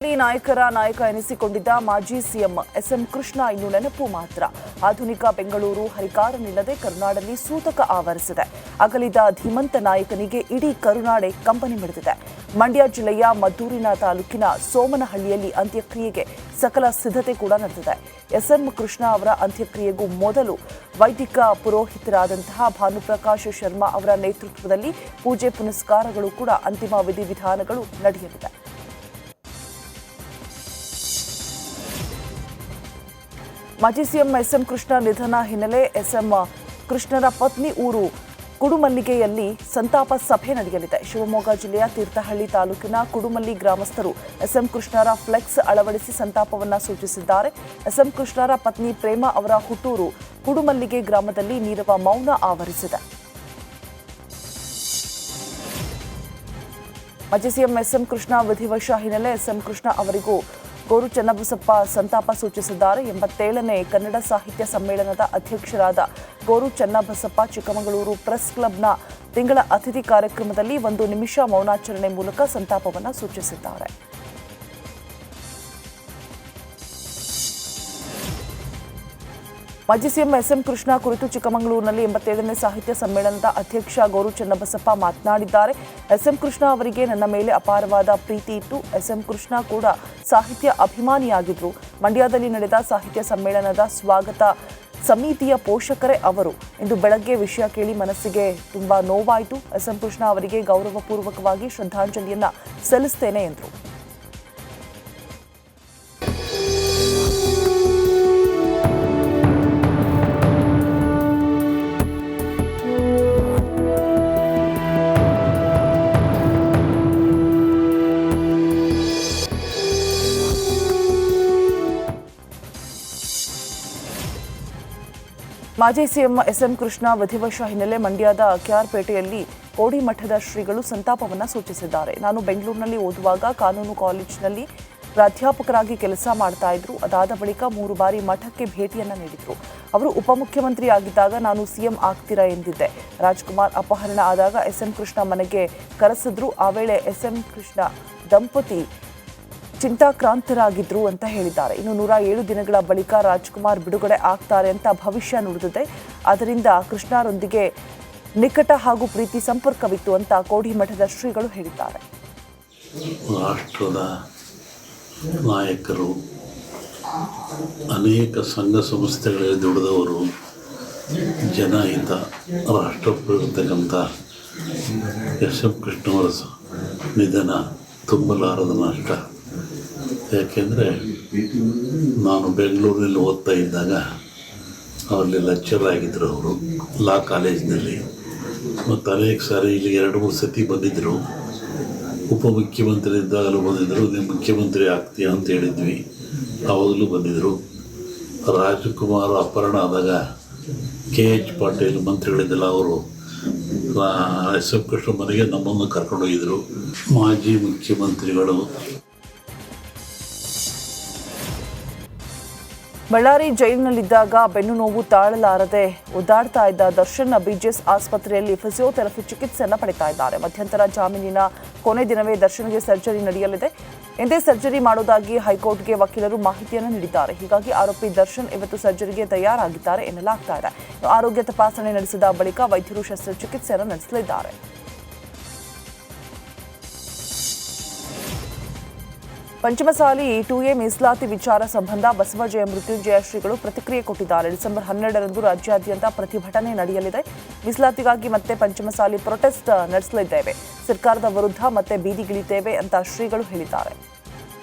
ನಾಯಕರ ನಾಯಕ ಎನಿಸಿಕೊಂಡಿದ್ದ ಮಾಜಿ ಸಿಎಂ ಎಸ್ಎಂ ಕೃಷ್ಣ ಇನ್ನು ನೆನಪು ಮಾತ್ರ. ಆಧುನಿಕ ಬೆಂಗಳೂರು ಹರಿಕಾರನಿಲ್ಲದೆ ಕರುನಾಡಲ್ಲಿ ಸೂತಕ ಆವರಿಸಿದೆ. ಅಗಲಿದ ಧೀಮಂತ ನಾಯಕನಿಗೆ ಇಡೀ ಕರುನಾಡೆ ಕಂಬನಿ ಮಿಡಿದಿದೆ. ಮಂಡ್ಯ ಜಿಲ್ಲೆಯ ಮದ್ದೂರಿನ ತಾಲೂಕಿನ ಸೋಮನಹಳ್ಳಿಯಲ್ಲಿ ಅಂತ್ಯಕ್ರಿಯೆಗೆ ಸಕಲ ಸಿದ್ಧತೆ ಕೂಡ ನಡೆದಿದೆ. ಎಸ್ಎಂ ಕೃಷ್ಣ ಅವರ ಅಂತ್ಯಕ್ರಿಯೆಗೂ ಮೊದಲು ವೈದಿಕ ಪುರೋಹಿತರಾದಂತಹ ಭಾನುಪ್ರಕಾಶ್ ಶರ್ಮಾ ಅವರ ನೇತೃತ್ವದಲ್ಲಿ ಪೂಜೆ ಪುನಸ್ಕಾರಗಳು ಕೂಡ ಅಂತಿಮ ವಿಧಿವಿಧಾನಗಳು ನಡೆಯಲಿದೆ. ಮಾಜಿ ಸಿಎಂ ಎಸ್ಎಂ ಕೃಷ್ಣ ನಿಧನ ಹಿನ್ನೆಲೆ ಎಸ್ಎಂ ಕೃಷ್ಣರ ಪತ್ನಿ ಊರು ಕುಡುಮಲ್ಲಿಗೆಯಲ್ಲಿ ಸಂತಾಪ ಸಭೆ ನಡೆಯಲಿದೆ. ಶಿವಮೊಗ್ಗ ಜಿಲ್ಲೆಯ ತೀರ್ಥಹಳ್ಳಿ ತಾಲೂಕಿನ ಕುಡುಮಲ್ಲಿ ಗ್ರಾಮಸ್ಥರು ಎಸ್ಎಂ ಕೃಷ್ಣರ ಫ್ಲೆಕ್ಸ್ ಅಳವಡಿಸಿ ಸಂತಾಪವನ್ನ ಸೂಚಿಸಿದ್ದಾರೆ. ಎಸ್ಎಂ ಕೃಷ್ಣರ ಪತ್ನಿ ಪ್ರೇಮ ಅವರ ಹುಟ್ಟೂರು ಕುಡುಮಲ್ಲಿಗೆ ಗ್ರಾಮದಲ್ಲಿ ನೀರವ ಮೌನ ಆವರಿಸಿದೆ. ಮಾಜಿ ಸಿಎಂ ಎಸ್ಎಂ ಕೃಷ್ಣ ವಿಧಿವಶ ಹಿನ್ನೆಲೆ ಎಸ್ಎಂ ಕೃಷ್ಣ ಅವರಿಗೂ ಗೋರು ಚನ್ನಬಸಪ್ಪ ಸಂತಾಪ ಸೂಚಿಸಿದ್ದಾರೆ. 87ನೇ ಕನ್ನಡ ಸಾಹಿತ್ಯ ಸಮ್ಮೇಳನದ ಅಧ್ಯಕ್ಷರಾದ ಗೋರು ಚನ್ನಬಸಪ್ಪ ಚಿಕ್ಕಮಗಳೂರು ಪ್ರೆಸ್ ಕ್ಲಬ್ನ ತಿಂಗಳ ಅತಿಥಿ ಕಾರ್ಯಕ್ರಮದಲ್ಲಿ 1 ನಿಮಿಷ ಮೌನಾಚರಣೆ ಮೂಲಕ ಸಂತಾಪವನ್ನು ಸೂಚಿಸಿದ್ದಾರೆ. ಮಾಜಿ ಸಿಎಂ ಎಸ್ಎಂ ಕೃಷ್ಣ ಕುರಿತು ಚಿಕ್ಕಮಗಳೂರಿನಲ್ಲಿ 87ನೇ ಸಾಹಿತ್ಯ ಸಮ್ಮೇಳನದ ಅಧ್ಯಕ್ಷ ಗೋರು ಚನ್ನಬಸಪ್ಪ ಮಾತನಾಡಿದ್ದಾರೆ. ಎಸ್ಎಂ ಕೃಷ್ಣ ಅವರಿಗೆ ನನ್ನ ಮೇಲೆ ಅಪಾರವಾದ ಪ್ರೀತಿ ಇತ್ತು. ಎಸ್ಎಂ ಕೃಷ್ಣ ಕೂಡ ಸಾಹಿತ್ಯ ಅಭಿಮಾನಿಯಾಗಿದ್ರು. ಮಂಡ್ಯದಲ್ಲಿ ನಡೆದ ಸಾಹಿತ್ಯ ಸಮ್ಮೇಳನದ ಸ್ವಾಗತ ಸಮಿತಿಯ ಪೋಷಕರೇ ಅವರು. ಇಂದು ಬೆಳಗ್ಗೆ ವಿಷಯ ಕೇಳಿ ಮನಸ್ಸಿಗೆ ತುಂಬಾ ನೋವಾಯಿತು. ಎಸ್ಎಂ ಕೃಷ್ಣ ಅವರಿಗೆ ಗೌರವಪೂರ್ವಕವಾಗಿ ಶ್ರದ್ಧಾಂಜಲಿಯನ್ನ ಸಲ್ಲಿಸುತ್ತೇನೆ ಎಂದರು. ಮಾಜಿ ಸಿಎಂ ಎಸ್ಎಂ ಕೃಷ್ಣ ವಿಧಿವಶ ಹಿನ್ನೆಲೆ ಮಂಡ್ಯದ ಕೆಆರ್ಪೇಟೆಯಲ್ಲಿ ಕೋಡಿಮಠದ ಶ್ರೀಗಳು ಸಂತಾಪವನ್ನು ಸೂಚಿಸಿದ್ದಾರೆ. ನಾನು ಬೆಂಗಳೂರಿನಲ್ಲಿ ಓದುವಾಗ ಕಾನೂನು ಕಾಲೇಜಿನಲ್ಲಿ ಪ್ರಾಧ್ಯಾಪಕರಾಗಿ ಕೆಲಸ ಮಾಡ್ತಾ ಇದ್ರು. ಅದಾದ ಬಳಿಕ 3 ಬಾರಿ ಮಠಕ್ಕೆ ಭೇಟಿಯನ್ನ ನೀಡಿದ್ರು. ಅವರು ಉಪಮುಖ್ಯಮಂತ್ರಿ ಆಗಿದ್ದಾಗ ನಾನು ಸಿಎಂ ಆಗ್ತೀರಾ ಎಂದಿದ್ದೆ. ರಾಜ್ಕುಮಾರ್ ಅಪಹರಣ ಆದಾಗ ಎಸ್ಎಂ ಕೃಷ್ಣ ಮನೆಗೆ ಕರೆಸಿದ್ರು. ಆ ವೇಳೆ ಎಸ್ಎಂ ಕೃಷ್ಣ ದಂಪತಿ ಚಿಂತಾಕ್ರಾಂತರಾಗಿದ್ರು ಅಂತ ಹೇಳಿದ್ದಾರೆ. ಇನ್ನು 107 ದಿನಗಳ ಬಳಿಕ ರಾಜ್ಕುಮಾರ್ ಬಿಡುಗಡೆ ಆಗ್ತಾರೆ ಅಂತ ಭವಿಷ್ಯ ನುಡಿದಿದೆ. ಆದ್ದರಿಂದ ಕೃಷ್ಣರೊಂದಿಗೆ ನಿಕಟ ಹಾಗೂ ಪ್ರೀತಿ ಸಂಪರ್ಕವಿತ್ತು ಅಂತ ಕೋಡಿಮಠದ ಶ್ರೀಗಳು ಹೇಳಿದ್ದಾರೆ. ರಾಷ್ಟ್ರದ ನಾಯಕರು, ಅನೇಕ ಸಂಘ ಸಂಸ್ಥೆಗಳಲ್ಲಿ ದುಡಿದವರು, ಜನಹಿತ ರಾಷ್ಟ್ರಪ್ರಗತಕ್ಕಂಥ ಎಸ್ ಎಂ ಕೃಷ್ಣವರ ನಿಧನ ತುಂಬಲಾರದ ನಷ್ಟ. ಯಾಕೆಂದರೆ ನಾನು ಬೆಂಗಳೂರಿನಲ್ಲಿ ಓದ್ತಾ ಇದ್ದಾಗ ಅವರಲ್ಲಿ ಲೆಕ್ಚರ್ ಆಗಿದ್ದರು. ಅವರು ಲಾ ಕಾಲೇಜಿನಲ್ಲಿ ಮತ್ತು ಅನೇಕ ಸಾರಿ ಇಲ್ಲಿಗೆ 2-3 ಸತಿ ಬಂದಿದ್ದರು. ಉಪಮುಖ್ಯಮಂತ್ರಿ ಇದ್ದಾಗಲೂ ಬಂದಿದ್ದರು. ನೀವು ಮುಖ್ಯಮಂತ್ರಿ ಆಗ್ತೀಯಾ ಅಂತ ಹೇಳಿದ್ವಿ, ಆವಾಗಲೂ ಬಂದಿದ್ದರು. ರಾಜಕುಮಾರ್ ಅಪಹರಣ ಆದಾಗ KH ಪಾಟೀಲ್ ಮಂತ್ರಿಗಳಿದ್ದಲ್ಲ, ಅವರು ಎಸ್ ಎಂ ಕೃಷ್ಣ ಮನೆಗೆ ನಮ್ಮನ್ನು ಕರ್ಕೊಂಡೋಗಿದ್ದರು. ಮಾಜಿ ಮುಖ್ಯಮಂತ್ರಿಗಳು. ಬಳ್ಳಾರಿ ಜೈಲಿನಲ್ಲಿದ್ದಾಗ ಬೆನ್ನು ನೋವು ತಾಳಲಾರದೆ ಒದ್ದಾಡ್ತಾ ಇದ್ದ ದರ್ಶನ್ BGS ಆಸ್ಪತ್ರೆಯಲ್ಲಿ ಫಿಸಿಯೋಥೆರಪಿ ಚಿಕಿತ್ಸೆಯನ್ನು ಪಡಿತಾ ಇದ್ದಾರೆ. ಮಧ್ಯಂತರ ಜಾಮೀನಿನ ಕೊನೆ ದಿನವೇ ದರ್ಶನ್ಗೆ ಸರ್ಜರಿ ನಡೆಯಲಿದೆ. ಎಂದೇ ಸರ್ಜರಿ ಮಾಡೋದಾಗಿ ಹೈಕೋರ್ಟ್ಗೆ ವಕೀಲರು ಮಾಹಿತಿಯನ್ನು ನೀಡಿದ್ದಾರೆ. ಹೀಗಾಗಿ ಆರೋಪಿ ದರ್ಶನ್ ಇವತ್ತು ಸರ್ಜರಿಗೆ ತಯಾರಾಗಿದ್ದಾರೆ ಎನ್ನಲಾಗ್ತಾ ಇದೆ. ಆರೋಗ್ಯ ತಪಾಸಣೆ ನಡೆಸಿದ ಬಳಿಕ ವೈದ್ಯರು ಶಸ್ತ್ರಚಿಕಿತ್ಸೆಯನ್ನು ನಡೆಸಲಿದ್ದಾರೆ. ಪಂಚಮಸಾಲಿ 2A ಮೀಸಲಾತಿ ವಿಚಾರ ಸಂಬಂಧ ಬಸವಜಯ ಮೃತ್ಯುಂಜಯ ಶ್ರೀಗಳು ಪ್ರತಿಕ್ರಿಯೆ ಕೊಟ್ಟಿದ್ದಾರೆ. ಡಿಸೆಂಬರ್ 12ರಂದು ರಾಜ್ಯಾದ್ಯಂತ ಪ್ರತಿಭಟನೆ ನಡೆಯಲಿದೆ. ಮೀಸಲಾತಿಗಾಗಿ ಮತ್ತೆ ಪಂಚಮಸಾಲಿ ಪ್ರೊಟೆಸ್ಟ್ ನಡೆಸಲಿದ್ದೇವೆ. ಸರ್ಕಾರದ ವಿರುದ್ಧ ಮತ್ತೆ ಬೀದಿಗಿಳಿತೇವೆ ಅಂತ ಶ್ರೀಗಳು ಹೇಳಿದ್ದಾರೆ.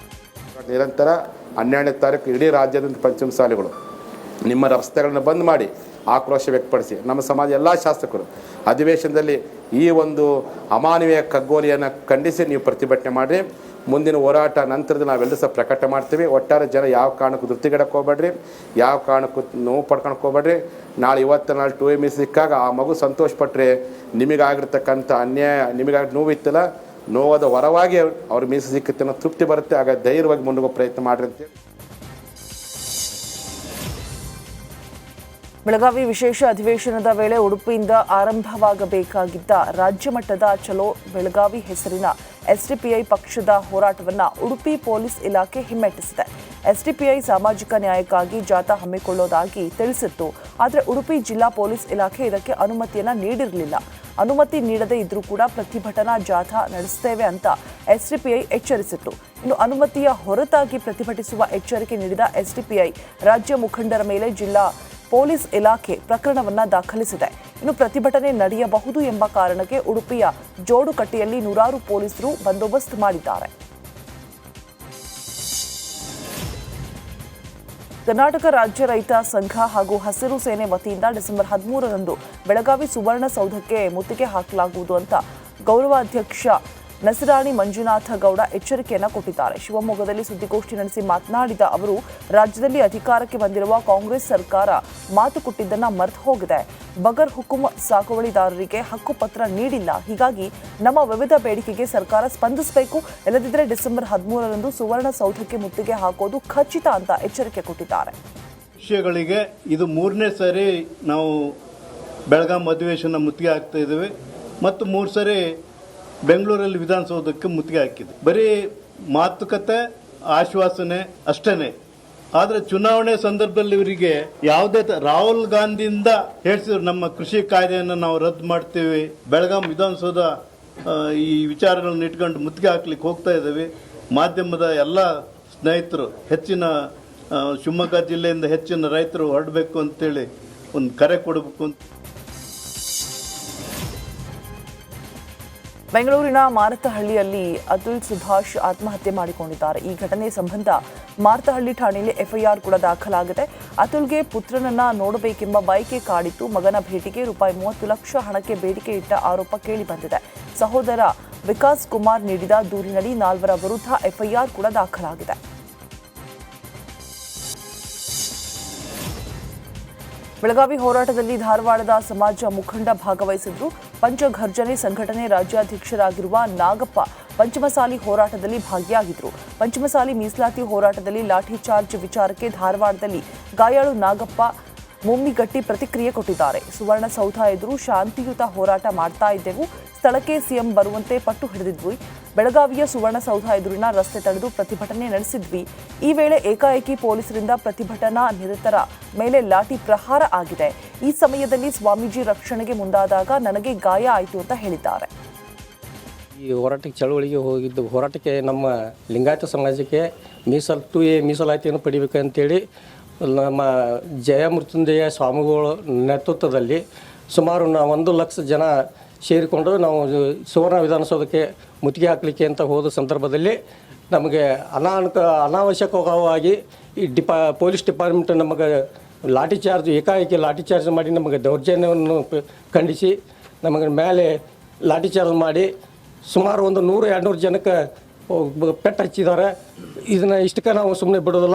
ನಿರಂತರ 12ನೇ ತಾರೀಕು ಇಡೀ ರಾಜ್ಯದ ಪಂಚಮಸಾಲಿಗಳು ನಿಮ್ಮ ರಸ್ತೆಗಳನ್ನು ಬಂದ್ ಮಾಡಿ ಆಕ್ರೋಶ ವ್ಯಕ್ತಪಡಿಸಿ ನಮ್ಮ ಸಮಾಜ ಎಲ್ಲ ಶಾಸಕರು ಅಧಿವೇಶನದಲ್ಲಿ ಈ ಒಂದು ಅಮಾನವೀಯ ಕಗ್ಗೋಲಿಯನ್ನು ಖಂಡಿಸಿ ನೀವು ಪ್ರತಿಭಟನೆ ಮಾಡಿ. ಮುಂದಿನ ಹೋರಾಟ ನಂತರದಲ್ಲಿ ನಾವೆಲ್ಲರೂ ಸಹ ಪ್ರಕಟ ಮಾಡ್ತೀವಿ. ಒಟ್ಟಾರೆ ಜನ ಯಾವ ಕಾರಣಕ್ಕೂ ಧೃತಿಗೆಡಕ್ಕೆ ಹೋಗ್ಬೇಡ್ರಿ, ಯಾವ ಕಾರಣಕ್ಕೂ ನೋವು ಪಡ್ಕೊಳಕ್ಕೆ ಹೋಗ್ಬೇಡ್ರಿ. ನಾಳೆ 2A ಮೀಸಲು ಸಿಕ್ಕಾಗ ಆ ಮಗು ಸಂತೋಷಪಟ್ಟರೆ ನಿಮಗಾಗಿರ್ತಕ್ಕಂಥ ಅನ್ಯಾಯ, ನಿಮಗಾಗಿ ನೋವಿತ್ತಲ್ಲ, ನೋವಾದ ಹೊರವಾಗಿ ಅವ್ರ ಮೀಸಲು ಸಿಕ್ಕುತ್ತೆ ಅನ್ನೋ ತೃಪ್ತಿ ಬರುತ್ತೆ. ಆಗ ಧೈರ್ಯವಾಗಿ ಮುಂದೋಗೋ ಪ್ರಯತ್ನ ಮಾಡಿರಿ ಅಂತೇಳಿ. ಬೆಳಗಾವಿ ವಿಶೇಷ ಅಧಿವೇಶನದ ವೇಳೆ ಉಡುಪಿಯಿಂದ ಆರಂಭವಾಗಬೇಕಾಗಿದ್ದ ರಾಜ್ಯ ಮಟ್ಟದ ಚಲೋ ಬೆಳಗಾವಿ ಹೆಸರಿನ ಎಸ್ಡಿಪಿಐ ಪಕ್ಷದ ಹೋರಾಟವನ್ನು ಉಡುಪಿ ಪೊಲೀಸ್ ಇಲಾಖೆ ಹಿಮ್ಮೆಟ್ಟಿಸಿದೆ. ಎಸ್ಡಿಪಿಐ ಸಾಮಾಜಿಕ ನ್ಯಾಯಕ್ಕಾಗಿ ಜಾಥಾ ಹಮ್ಮಿಕೊಳ್ಳೋದಾಗಿ ತಿಳಿಸಿತ್ತು. ಆದರೆ ಉಡುಪಿ ಜಿಲ್ಲಾ ಪೊಲೀಸ್ ಇಲಾಖೆ ಇದಕ್ಕೆ ಅನುಮತಿಯನ್ನ ನೀಡಿರಲಿಲ್ಲ. ಅನುಮತಿ ನೀಡದೇ ಇದ್ರೂ ಕೂಡ ಪ್ರತಿಭಟನಾ ಜಾಥಾ ನಡೆಸುತ್ತೇವೆ ಅಂತ ಎಸ್ಡಿಪಿಐ ಎಚ್ಚರಿಸಿತ್ತು. ಇನ್ನು ಅನುಮತಿಯ ಹೊರತಾಗಿ ಪ್ರತಿಭಟಿಸುವ ಎಚ್ಚರಿಕೆ ನೀಡಿದ ಎಸ್ಡಿಪಿಐ ರಾಜ್ಯ ಮುಖಂಡರ ಮೇಲೆ ಜಿಲ್ಲಾ ಪೊಲೀಸ್ ಇಲಾಖೆ ಪ್ರಕರಣವನ್ನ ದಾಖಲಿಸಿದೆ. ಇನ್ನು ಪ್ರತಿಭಟನೆ ನಡೆಯಬಹುದು ಎಂಬ ಕಾರಣಕ್ಕೆ ಉಡುಪಿಯ ಜೋಡುಕಟ್ಟೆಯಲ್ಲಿ ನೂರಾರು ಪೊಲೀಸರು ಬಂದೋಬಸ್ತ್ ಮಾಡಿದ್ದಾರೆ. ಕರ್ನಾಟಕ ರಾಜ್ಯ ರೈತ ಸಂಘ ಹಾಗೂ ಹಸಿರು ಸೇನೆ ವತಿಯಿಂದ ಡಿಸೆಂಬರ್ 13ರಂದು ಬೆಳಗಾವಿ ಸುವರ್ಣಸೌಧಕ್ಕೆ ಮುತ್ತಿಗೆ ಹಾಕಲಾಗುವುದು ಅಂತ ಗೌರವಾಧ್ಯಕ್ಷ ನಸರಾಣಿ ಮಂಜುನಾಥ ಗೌಡ ಎಚ್ಚರಿಕೆಯನ್ನು ಕೊಟ್ಟಿದ್ದಾರೆ. ಶಿವಮೊಗ್ಗದಲ್ಲಿ ಸುದ್ದಿಗೋಷ್ಠಿ ನಡೆಸಿ ಮಾತನಾಡಿದ ಅವರು, ರಾಜ್ಯದಲ್ಲಿ ಅಧಿಕಾರಕ್ಕೆ ಬಂದಿರುವ ಕಾಂಗ್ರೆಸ್ ಸರ್ಕಾರ ಮಾತು ಕೊಟ್ಟಿದ್ದನ್ನ ಮರೆತು ಹೋಗಿದೆ. ಬಗರ್ ಹುಕುಂ ಸಾಗುವಳಿದಾರರಿಗೆ ಹಕ್ಕುಪತ್ರ ನೀಡಿಲ್ಲ. ಹೀಗಾಗಿ ನಮ್ಮ ವಿವಿಧ ಬೇಡಿಕೆಗೆ ಸರ್ಕಾರ ಸ್ಪಂದಿಸಬೇಕು. ಇಲ್ಲದಿದ್ದರೆ ಡಿಸೆಂಬರ್ 13ರಂದು ಸುವರ್ಣಸೌಧಕ್ಕೆ ಮುತ್ತಿಗೆ ಹಾಕೋದು ಖಚಿತ ಅಂತ ಎಚ್ಚರಿಕೆ ಕೊಟ್ಟಿದ್ದಾರೆ. ವಿಷಯಗಳಿಗೆ ಇದು 3ನೇ ಸಾರಿ ನಾವು ಬೆಳಗಾಂ ಅಧಿವೇಶನ ಮುತ್ತಿಗೆ ಹಾಕ್ತಾ ಇದ್ದೇವೆ ಮತ್ತು 3 ಸಾರಿ ಬೆಂಗಳೂರಲ್ಲಿ ವಿಧಾನಸೌಧಕ್ಕೆ ಮುತ್ತಿಗೆ ಹಾಕಿದೆ. ಬರೀ ಮಾತುಕತೆ ಆಶ್ವಾಸನೆ ಅಷ್ಟೇ. ಆದರೆ ಚುನಾವಣೆ ಸಂದರ್ಭದಲ್ಲಿ ಇವರಿಗೆ ಯಾವುದೇ ರಾಹುಲ್ ಗಾಂಧಿಯಿಂದ ಹೇಳಿಸಿದ್ರು ನಮ್ಮ ಕೃಷಿ ಕಾಯ್ದೆಯನ್ನು ನಾವು ರದ್ದು ಮಾಡ್ತೀವಿ, ಬೆಳಗಾಂ ವಿಧಾನಸೌಧ ಈ ವಿಚಾರಗಳನ್ನು ಇಟ್ಕೊಂಡು ಮುತ್ತಿಗೆ ಹಾಕ್ಲಿಕ್ಕೆ ಹೋಗ್ತಾ ಇದ್ದೇವೆ. ಮಾಧ್ಯಮದ ಎಲ್ಲ ಸ್ನೇಹಿತರು ಹೆಚ್ಚಿನ ಶಿವಮೊಗ್ಗ ಜಿಲ್ಲೆಯಿಂದ ಹೆಚ್ಚಿನ ರೈತರು ಹೊರಡಬೇಕು ಅಂತೇಳಿ ಒಂದು ಕರೆ ಕೊಡಬೇಕು ಅಂತ. ಬೆಂಗಳೂರಿನ ಮಾರತಹಳ್ಳಿಯಲ್ಲಿ ಅತುಲ್ ಸುಭಾಷ್ ಆತ್ಮಹತ್ಯೆ ಮಾಡಿಕೊಂಡಿದ್ದಾರೆ. ಈ ಘಟನೆ ಸಂಬಂಧ ಮಾರತಹಳ್ಳಿ ಠಾಣೆಯಲ್ಲಿ ಎಫ್ಐಆರ್ ಕೂಡ ದಾಖಲಾಗಿದೆ. ಅತುಲ್ಗೆ ಪುತ್ರನನ್ನ ನೋಡಬೇಕೆಂಬ ಬಯಕೆ ಕಾಡಿತ್ತು. ಮಗನ ಭೇಟಿಗೆ ₹30 ಲಕ್ಷ ಹಣಕ್ಕೆ ಬೇಡಿಕೆ ಇಟ್ಟ ಆರೋಪ ಕೇಳಿಬಂದಿದೆ. ಸಹೋದರ ವಿಕಾಸ್ ಕುಮಾರ್ ನೀಡಿದ ದೂರಿನಡಿ 4 ವಿರುದ್ಧ ಎಫ್ಐಆರ್ ಕೂಡ ದಾಖಲಾಗಿದೆ. ಬೆಳಗಾವಿ ಹೋರಾಟದಲ್ಲಿ ಧಾರವಾಡದ ಸಮಾಜ ಮುಖಂಡ ಭಾಗವಹಿಸಿದ್ರು. ಪಂಚಘರ್ಜನೆ ಸಂಘಟನೆ ರಾಜ್ಯಾಧ್ಯಕ್ಷರಾಗಿರುವ ನಾಗಪ್ಪ ಪಂಚಮಸಾಲಿ ಹೋರಾಟದಲ್ಲಿ ಭಾಗಿಯಾಗಿದ್ರು. ಪಂಚಮಸಾಲಿ ಮೀಸಲಾತಿ ಹೋರಾಟದಲ್ಲಿ ಲಾಠಿ ಚಾರ್ಜ್ ವಿಚಾರಕ್ಕೆ ಧಾರವಾಡದಲ್ಲಿ ಗಾಯಾಳು ನಾಗಪ್ಪ ಮುಮ್ಮಿಗಟ್ಟಿ ಪ್ರತಿಕ್ರಿಯೆ ಕೊಟ್ಟಿದ್ದಾರೆ. ಸುವರ್ಣಸೌಧ ಎದುರು ಶಾಂತಿಯುತ ಹೋರಾಟ ಮಾಡ್ತಾ ಇದ್ದೆವು. ಸ್ಥಳಕ್ಕೆ ಸಿಎಂ ಬರುವಂತೆ ಪಟ್ಟು ಹಿಡಿದಿದ್ವಿ. ಬೆಳಗಾವಿಯ ಸುವರ್ಣಸೌಧ ಎದುರಿನ ರಸ್ತೆ ತಡೆದು ಪ್ರತಿಭಟನೆ ನಡೆಸಿದ್ವಿ. ಈ ವೇಳೆ ಏಕಾಏಕಿ ಪೊಲೀಸರಿಂದ ಪ್ರತಿಭಟನಾ ನಿರತರ ಮೇಲೆ ಲಾಠಿ ಪ್ರಹಾರ ಆಗಿದೆ. ಈ ಸಮಯದಲ್ಲಿ ಸ್ವಾಮೀಜಿ ರಕ್ಷಣೆಗೆ ಮುಂದಾದಾಗ ನನಗೆ ಗಾಯ ಆಯಿತು ಅಂತ ಹೇಳಿದ್ದಾರೆ. ಈ ಹೋರಾಟಕ್ಕೆ ಚಳವಳಿಗೆ ಹೋಗಿದ್ದು ಹೋರಾಟಕ್ಕೆ ನಮ್ಮ ಲಿಂಗಾಯತ ಸಮಾಜಕ್ಕೆ ಮೀಸಲಾತಿಯನ್ನು ಪಡಿಬೇಕಂತೇಳಿ ನಮ್ಮ ಜಯಮೃತ್ಯುಂಜಯ ಸ್ವಾಮಿಗಳ ನೇತೃತ್ವದಲ್ಲಿ ಸುಮಾರು 1 ಲಕ್ಷ ಜನ ಸೇರಿಕೊಂಡು ನಾವು ಸುವರ್ಣ ವಿಧಾನಸೌಧಕ್ಕೆ ಮುತ್ತಿಗೆ ಹಾಕಲಿಕ್ಕೆ ಅಂತ ಹೋದ ಸಂದರ್ಭದಲ್ಲಿ ನಮಗೆ ಅನಾವಶ್ಯಕವಾಗಿ ಈ ಪೊಲೀಸ್ ಡಿಪಾರ್ಟ್ಮೆಂಟ್ ನಮಗೆ ಏಕಾಏಕಿ ಲಾಠಿ ಚಾರ್ಜ್ ಮಾಡಿ ನಮಗೆ ದೌರ್ಜನ್ಯವನ್ನು ಖಂಡಿಸಿ ನಮಗೆ ಮೇಲೆ ಲಾಠಿ ಚಾರ್ಜ್ ಮಾಡಿ ಸುಮಾರು 100-200 ಜನಕ್ಕೆ ಪೆಟ್ಟು ಹಚ್ಚಿದ್ದಾರೆ. ಇದನ್ನು ಇಷ್ಟಕ್ಕೆ ನಾವು ಸುಮ್ಮನೆ ಬಿಡೋದಿಲ್ಲ.